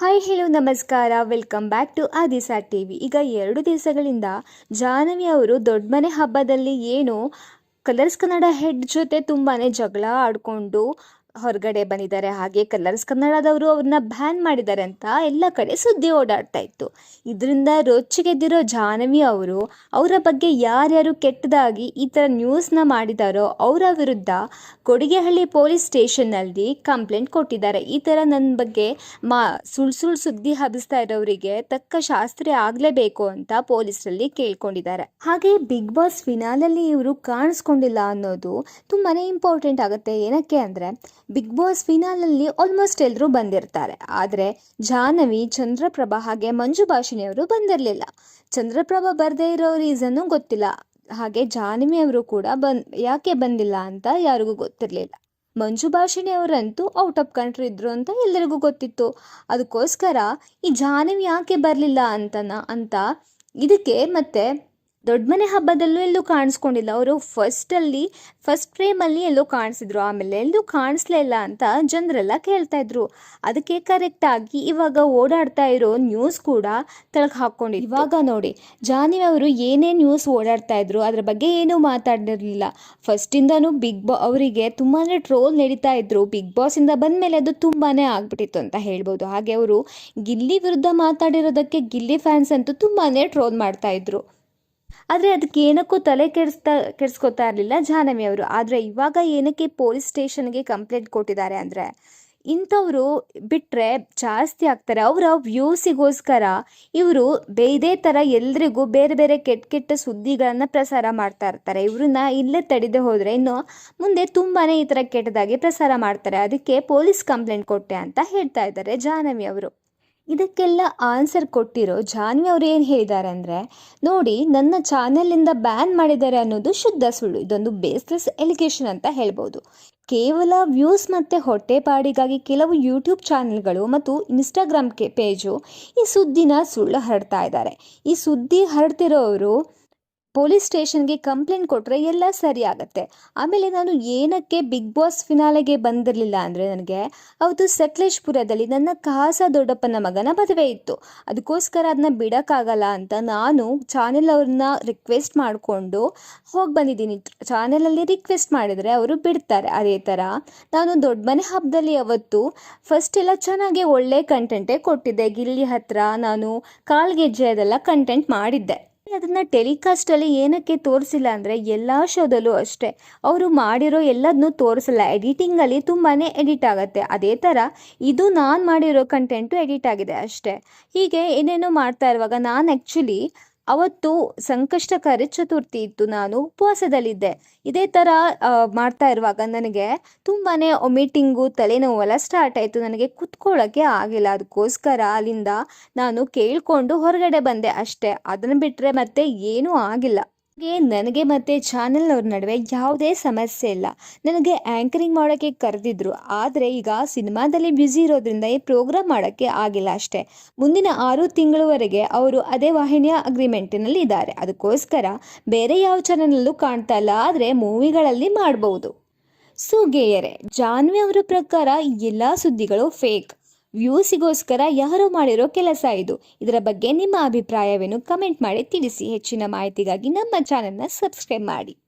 Hi hello ನಮಸ್ಕಾರ, welcome back to ಆದಿಸಾ TV. ಈಗ 2 ದಿವಸಗಳಿಂದ ಜಾಹ್ನವಿ ಅವರು ದೊಡ್ಡ ಮನೆ ಹಬ್ಬದಲ್ಲಿ ಏನು ಕಲರ್ಸ್ ಕನ್ನಡ ಹೆಡ್ ಜೊತೆ ತುಂಬಾ ಜಗಳ ಆಡಿಕೊಂಡು ಹೊರಗಡೆ ಬಂದಿದ್ದಾರೆ. ಹಾಗೆ ಕಲರ್ಸ್ ಕನ್ನಡದವರು ಅವ್ರನ್ನ ಬ್ಯಾನ್ ಮಾಡಿದ್ದಾರೆ ಅಂತ ಎಲ್ಲ ಕಡೆ ಸುದ್ದಿ ಓಡಾಡ್ತಾ ಇತ್ತು. ಇದರಿಂದ ರೊಚ್ಚಿಗೆದ್ದಿರೋ ಜಾಹ್ನವಿ ಅವರು ಅವರ ಬಗ್ಗೆ ಯಾರ್ಯಾರು ಕೆಟ್ಟದಾಗಿ ಈ ಥರ ನ್ಯೂಸ್ನ ಮಾಡಿದಾರೋ ಅವರ ವಿರುದ್ಧ ಕೊಡಿಗೆಹಳ್ಳಿ ಪೊಲೀಸ್ ಸ್ಟೇಷನ್ನಲ್ಲಿ ಕಂಪ್ಲೇಂಟ್ ಕೊಟ್ಟಿದ್ದಾರೆ. ಈ ಥರ ನನ್ನ ಬಗ್ಗೆ ಸುಳ್ಳು ಸುದ್ದಿ ಹಬ್ಬಿಸ್ತಾ ಇರೋರಿಗೆ ತಕ್ಕ ಶಾಸ್ತ್ರಿ ಆಗಲೇಬೇಕು ಅಂತ ಪೊಲೀಸರಲ್ಲಿ ಕೇಳ್ಕೊಂಡಿದ್ದಾರೆ. ಹಾಗೆ ಬಿಗ್ ಬಾಸ್ ಫಿನಾಲಲ್ಲಿ ಇವರು ಕಾಣಿಸ್ಕೊಂಡಿಲ್ಲ ಅನ್ನೋದು ತುಂಬಾ ಇಂಪಾರ್ಟೆಂಟ್ ಆಗುತ್ತೆ. ಏನಕ್ಕೆ ಅಂದರೆ ಬಿಗ್ ಬಾಸ್ ಫಿನಾಲಲ್ಲಿ ಆಲ್ಮೋಸ್ಟ್ ಎಲ್ಲರೂ ಬಂದಿರ್ತಾರೆ. ಆದರೆ ಜಾಹ್ನವಿ, ಚಂದ್ರಪ್ರಭಾ ಹಾಗೆ ಮಂಜು ಭಾಷಿಣಿ ಅವರು ಬಂದಿರಲಿಲ್ಲ. ಚಂದ್ರಪ್ರಭಾ ಬರದೇ ಇರೋ ರೀಸನ್ನು ಗೊತ್ತಿಲ್ಲ. ಹಾಗೆ ಜಾಹ್ನವಿ ಅವರು ಕೂಡ ಯಾಕೆ ಬಂದಿಲ್ಲ ಅಂತ ಯಾರಿಗೂ ಗೊತ್ತಿರಲಿಲ್ಲ. ಮಂಜು ಭಾಷಿಣಿ ಅವರಂತೂ ಔಟ್ ಆಫ್ ಕಂಟ್ರಿ ಇದ್ರು ಅಂತ ಎಲ್ಲರಿಗೂ ಗೊತ್ತಿತ್ತು. ಅದಕ್ಕೋಸ್ಕರ ಈ ಜಾಹ್ನವಿ ಯಾಕೆ ಬರಲಿಲ್ಲ ಅಂತ ಇದಕ್ಕೆ ಮತ್ತೆ ದೊಡ್ಡ ಮನೆ ಹಬ್ಬದಲ್ಲೂ ಎಲ್ಲೂ ಕಾಣಿಸ್ಕೊಂಡಿಲ್ಲ. ಅವರು ಫಸ್ಟ್ ಫ್ರೇಮಲ್ಲಿ ಎಲ್ಲೋ ಕಾಣಿಸಿದ್ರು, ಆಮೇಲೆ ಎಲ್ಲೂ ಕಾಣಿಸ್ಲೇ ಇಲ್ಲ ಅಂತ ಜನರೆಲ್ಲ ಕೇಳ್ತಾ ಇದ್ರು. ಅದಕ್ಕೆ ಕರೆಕ್ಟಾಗಿ ಇವಾಗ ಓಡಾಡ್ತಾ ಇರೋ ನ್ಯೂಸ್ ಕೂಡ ತಳಗೆ ಹಾಕ್ಕೊಂಡಿದ್ರು. ಇವಾಗ ನೋಡಿ, ಜಾಹ್ನವಿ ಅವರು ಏನೇ ನ್ಯೂಸ್ ಓಡಾಡ್ತಾ ಇದ್ರು ಅದ್ರ ಬಗ್ಗೆ ಏನೂ ಮಾತಾಡಿರಲಿಲ್ಲ. ಫಸ್ಟಿಂದನೂ ಅವರಿಗೆ ತುಂಬಾ ಟ್ರೋಲ್ ನಡೀತಾ ಇದ್ರು. ಬಿಗ್ ಬಾಸಿಂದ ಬಂದಮೇಲೆ ಅದು ತುಂಬಾ ಆಗ್ಬಿಟ್ಟಿತ್ತು ಅಂತ ಹೇಳ್ಬೋದು. ಹಾಗೆ ಅವರು ಗಿಲ್ಲಿ ವಿರುದ್ಧ ಮಾತಾಡಿರೋದಕ್ಕೆ ಗಿಲ್ಲಿ ಫ್ಯಾನ್ಸ್ ಅಂತೂ ತುಂಬಾ ಟ್ರೋಲ್ ಮಾಡ್ತಾ ಇದ್ರು. ಆದರೆ ಅದಕ್ಕೆ ಏನಕ್ಕೂ ತಲೆ ಕೆಡಿಸ್ಕೊತಾ ಇರಲಿಲ್ಲ ಜಾಹ್ನವಿ ಅವರು. ಆದರೆ ಇವಾಗ ಏನಕ್ಕೆ ಪೊಲೀಸ್ ಸ್ಟೇಷನ್ಗೆ ಕಂಪ್ಲೇಂಟ್ ಕೊಟ್ಟಿದ್ದಾರೆ ಅಂದರೆ, ಇಂಥವರು ಬಿಟ್ಟರೆ ಜಾಸ್ತಿ ಆಗ್ತಾರೆ. ಅವರ ವ್ಯೂಸಿಗೋಸ್ಕರ ಇವರು ಇದೇ ಥರ ಎಲ್ರಿಗೂ ಬೇರೆ ಬೇರೆ ಕೆಟ್ಟ ಸುದ್ದಿಗಳನ್ನು ಪ್ರಸಾರ ಮಾಡ್ತಾ ಇರ್ತಾರೆ. ಇವ್ರನ್ನ ಇಲ್ಲೇ ತಡೆದೇ ಹೋದರೆ ಇನ್ನು ಮುಂದೆ ತುಂಬಾ ಈ ಥರ ಕೆಟ್ಟದಾಗಿ ಪ್ರಸಾರ ಮಾಡ್ತಾರೆ. ಅದಕ್ಕೆ ಪೊಲೀಸ್ ಕಂಪ್ಲೇಂಟ್ ಕೊಟ್ಟೆ ಅಂತ ಹೇಳ್ತಾ ಇದ್ದಾರೆ ಜಾಹ್ನವಿ ಅವರು. ಇದಕ್ಕೆಲ್ಲ ಆನ್ಸರ್ ಕೊಟ್ಟಿರೋ ಜಾಹ್ನವಿ ಅವರು ಏನು ಹೇಳಿದ್ದಾರೆ ಅಂದರೆ, ನೋಡಿ, ನನ್ನ ಚಾನೆಲಿಂದ ಬ್ಯಾನ್ ಮಾಡಿದ್ದಾರೆ ಅನ್ನೋದು ಶುದ್ಧ ಸುಳ್ಳು. ಇದೊಂದು ಬೇಸ್ಲೆಸ್ ಎಲಿಗೇಷನ್ ಅಂತ ಹೇಳ್ಬೋದು. ಕೇವಲ ವ್ಯೂಸ್ ಮತ್ತು ಹೊಟ್ಟೆಪಾಡಿಗಾಗಿ ಕೆಲವು ಯೂಟ್ಯೂಬ್ ಚಾನೆಲ್ಗಳು ಮತ್ತು ಇನ್ಸ್ಟಾಗ್ರಾಮ್ ಪೇಜು ಈ ಸುದ್ದಿನ ಸುಳ್ಳು ಹರಡ್ತಾ ಇದ್ದಾರೆ. ಈ ಸುದ್ದಿ ಹರಡ್ತಿರೋರು ಪೊಲೀಸ್ ಸ್ಟೇಷನ್ಗೆ ಕಂಪ್ಲೇಂಟ್ ಕೊಟ್ಟರೆ ಎಲ್ಲ ಸರಿ ಆಗುತ್ತೆ. ಆಮೇಲೆ ನಾನು ಏನಕ್ಕೆ ಬಿಗ್ ಬಾಸ್ ಫಿನಾಲೆಗೆ ಬಂದಿರಲಿಲ್ಲ ಅಂದರೆ, ನನಗೆ ಅವತ್ತು ಸಕಲೇಶ್ಪುರದಲ್ಲಿ ನನ್ನ ಕಾಸ ದೊಡ್ಡಪ್ಪನ ಮಗನ ಮದುವೆ ಇತ್ತು. ಅದಕ್ಕೋಸ್ಕರ ಅದನ್ನ ಬಿಡೋಕ್ಕಾಗಲ್ಲ ಅಂತ ನಾನು ಚಾನೆಲ್ ಅವ್ರನ್ನ ರಿಕ್ವೆಸ್ಟ್ ಮಾಡಿಕೊಂಡು ಹೋಗಿ ಬಂದಿದ್ದೀನಿ. ಚಾನೆಲಲ್ಲಿ ರಿಕ್ವೆಸ್ಟ್ ಮಾಡಿದರೆ ಅವರು ಬಿಡ್ತಾರೆ. ಅದೇ ಥರ ನಾನು ದೊಡ್ಡ ಮನೆ ಹಬ್ಬದಲ್ಲಿ ಅವತ್ತು ಫಸ್ಟ್ ಎಲ್ಲ ಚೆನ್ನಾಗಿ ಒಳ್ಳೆ ಕಂಟೆಂಟೇ ಕೊಟ್ಟಿದ್ದೆ. ಗಿಲ್ಲಿ ಹತ್ರ ನಾನು ಕಾಲ್ಗೆಜ್ಜೆ ಅದೆಲ್ಲ ಕಂಟೆಂಟ್ ಮಾಡಿದ್ದೆ. ಅದನ್ನು ಟೆಲಿಕಾಸ್ಟಲ್ಲಿ ಏನಕ್ಕೆ ತೋರಿಸಿಲ್ಲ ಅಂದರೆ, ಎಲ್ಲ ಶೋದಲ್ಲೂ ಅಷ್ಟೇ ಅವರು ಮಾಡಿರೋ ಎಲ್ಲದನ್ನೂ ತೋರಿಸಲ್ಲ. ಎಡಿಟಿಂಗಲ್ಲಿ ತುಂಬಾ ಎಡಿಟ್ ಆಗುತ್ತೆ. ಅದೇ ಥರ ಇದು ನಾನು ಮಾಡಿರೋ ಕಂಟೆಂಟು ಎಡಿಟ್ ಆಗಿದೆ ಅಷ್ಟೇ. ಹೀಗೆ ಏನೇನೋ ಮಾಡ್ತಾ ಇರುವಾಗ ನಾನು ಆ್ಯಕ್ಚುಲಿ ಅವತ್ತು ಸಂಕಷ್ಟಕಾರಿ ಚತುರ್ಥಿ ಇತ್ತು, ನಾನು ಉಪವಾಸದಲ್ಲಿದ್ದೆ. ಇದೇ ಥರ ಮಾಡ್ತಾ ಇರುವಾಗ ನನಗೆ ತುಂಬಾ ಒಮಿಟಿಂಗು, ತಲೆನೋವೆಲ್ಲ ಸ್ಟಾರ್ಟ್ ಆಯಿತು. ನನಗೆ ಕುತ್ಕೊಳ್ಳೋಕ್ಕೆ ಆಗಿಲ್ಲ. ಅದಕ್ಕೋಸ್ಕರ ಅಲ್ಲಿಂದ ನಾನು ಕೇಳಿಕೊಂಡು ಹೊರಗಡೆ ಬಂದೆ ಅಷ್ಟೇ. ಅದನ್ನು ಬಿಟ್ಟರೆ ಮತ್ತೆ ಏನೂ ಆಗಿಲ್ಲ. ನನಗೆ ಮತ್ತು ಚಾನೆಲ್ನವ್ರ ನಡುವೆ ಯಾವುದೇ ಸಮಸ್ಯೆ ಇಲ್ಲ. ನನಗೆ ಆ್ಯಂಕರಿಂಗ್ ಮಾಡೋಕ್ಕೆ ಕರೆದಿದ್ರು. ಆದರೆ ಈಗ ಸಿನಿಮಾದಲ್ಲಿ ಬ್ಯುಸಿ ಇರೋದ್ರಿಂದ ಈ ಪ್ರೋಗ್ರಾಮ್ ಮಾಡೋಕ್ಕೆ ಆಗಿಲ್ಲ ಅಷ್ಟೇ. ಮುಂದಿನ 6 ತಿಂಗಳವರೆಗೆ ಅವರು ಅದೇ ವಾಹಿನಿಯ ಅಗ್ರಿಮೆಂಟಿನಲ್ಲಿ ಇದ್ದಾರೆ. ಅದಕ್ಕೋಸ್ಕರ ಬೇರೆ ಯಾವ ಚಾನಲಲ್ಲೂ ಕಾಣ್ತಾ ಇಲ್ಲ. ಆದರೆ ಮೂವಿಗಳಲ್ಲಿ ಮಾಡ್ಬೋದು. ಸುಗೇಯರೇ, ಜಾಹ್ನವಿ ಅವರ ಪ್ರಕಾರ ಎಲ್ಲ ಸುದ್ದಿಗಳು ಫೇಕ್. ವ್ಯೂಸಿಗೋಸ್ಕರ ಯಾರೋ ಮಾಡಿರೋ ಕೆಲಸ ಇದು. ಇದರ ಬಗ್ಗೆ ನಿಮ್ಮ ಅಭಿಪ್ರಾಯವೇನು? ಕಮೆಂಟ್ ಮಾಡಿ ತಿಳಿಸಿ. ಹೆಚ್ಚಿನ ಮಾಹಿತಿಗಾಗಿ ನಮ್ಮ ಚಾನೆಲ್ನ ಸಬ್ಸ್ಕ್ರೈಬ್ ಮಾಡಿ.